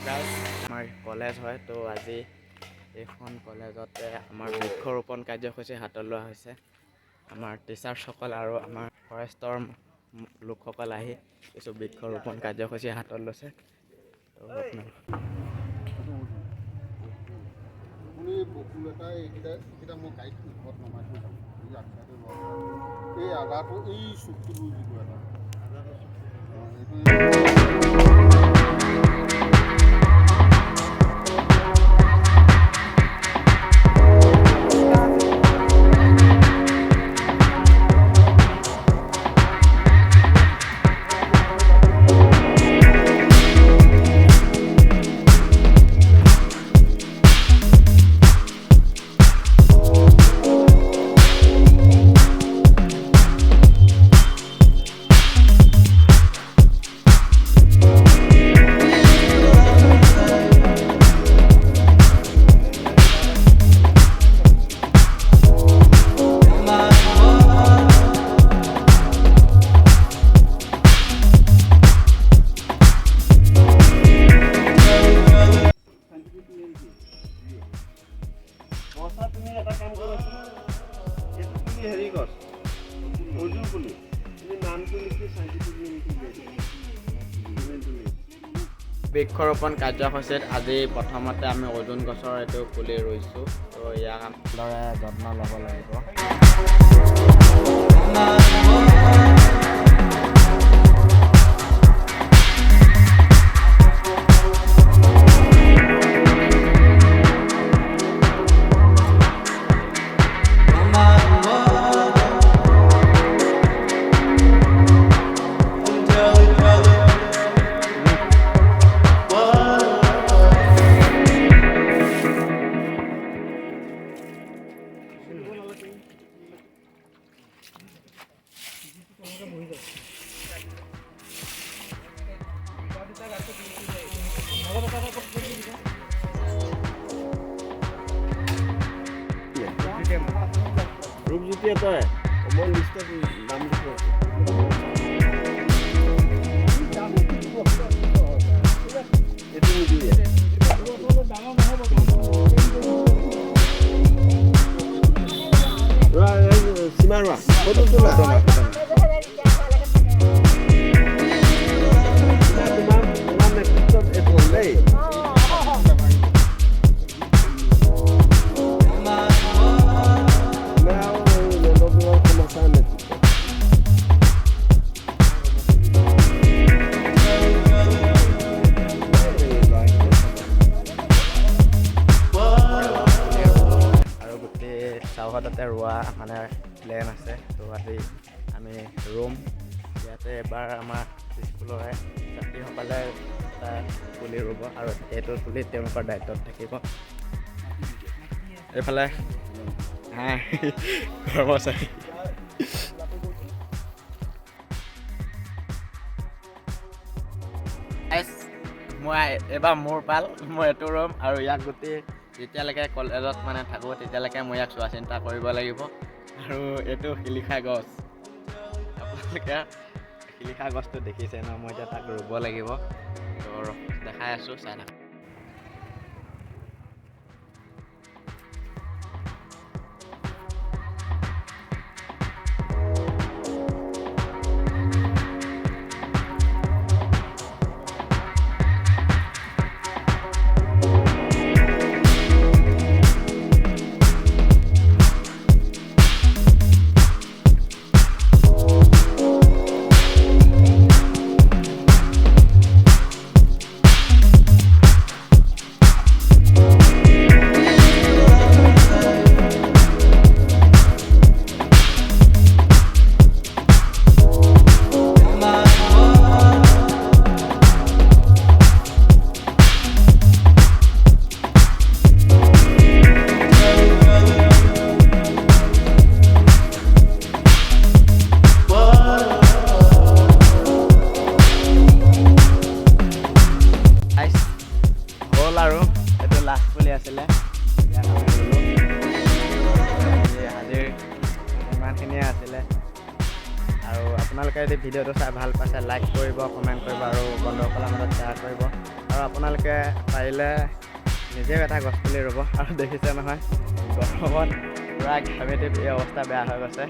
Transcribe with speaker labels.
Speaker 1: আমাৰ কলেজ হয় তো আজি এইখন কলেজতে আমাৰ বৃক্ষৰোপণ কাৰ্যসূচী হাতত লোৱা হৈছে। আমাৰ টিচাৰ্ছসকল আৰু আমাৰ ফৰেষ্টৰ লোকসকল আহি কিছু বৃক্ষৰোপণ কাৰ্যসূচী হাতত লৈছে। বৃক্ষৰোপণ কাৰ্যসূচীত আজি প্ৰথমতে আমি অৰ্জুন গছৰ এইটো পুলি ৰুইছোঁ। তো ইয়াক ভালদৰে যত্ন ল'ব লাগিব।
Speaker 2: ৰূপজ্যোতি তই মই লিষ্টত নাম লিখি এইটো নিদিয়ে সীমা ৰোৱা ফটো তোলা তোমাৰ নেতৃত্বত এইটো হ'ল দেই।
Speaker 1: চৌহদতে ৰোৱা মানে প্লেন আছে। তো আজি আমি ৰুম ইয়াতে এবাৰ আমাৰ স্কুলৰে ছাত্ৰীসকলে এটা পুলি ৰুব আৰু এইটো পুলি তেওঁলোকৰ দায়িত্বত থাকিব। এইফালে কৰ্মচাৰী মই এইবাৰ মোৰ পাল মই এইটো ৰুম আৰু ইয়াক গোটেই যেতিয়ালৈকে কলেজত মানে থাকোঁ তেতিয়ালৈকে মই ইয়াক চোৱা চিন্তা কৰিব লাগিব। আৰু এইটো শিলিখা গছ, আপোনালোকে শিলিখা গছটো দেখিছে ন, মই এতিয়া তাক ৰুব লাগিব। তো দেখাই আছোঁ, চাই থাকক। আছিলে আজিৰ ইমানখিনিয়ে আছিলে। আৰু আপোনালোকে যদি ভিডিঅ'টো চাই ভাল পাইছে লাইক কৰিব, কমেণ্ট কৰিব আৰু বন্ধুসকলৰ মাজত শ্বেয়াৰ কৰিব। আৰু আপোনালোকে পাৰিলে নিজেও এটা গছ পুলি ৰুব। আৰু দেখিছে নহয় গৰমত পূৰা ঘামিতে এই অৱস্থা বেয়া হৈ গৈছে।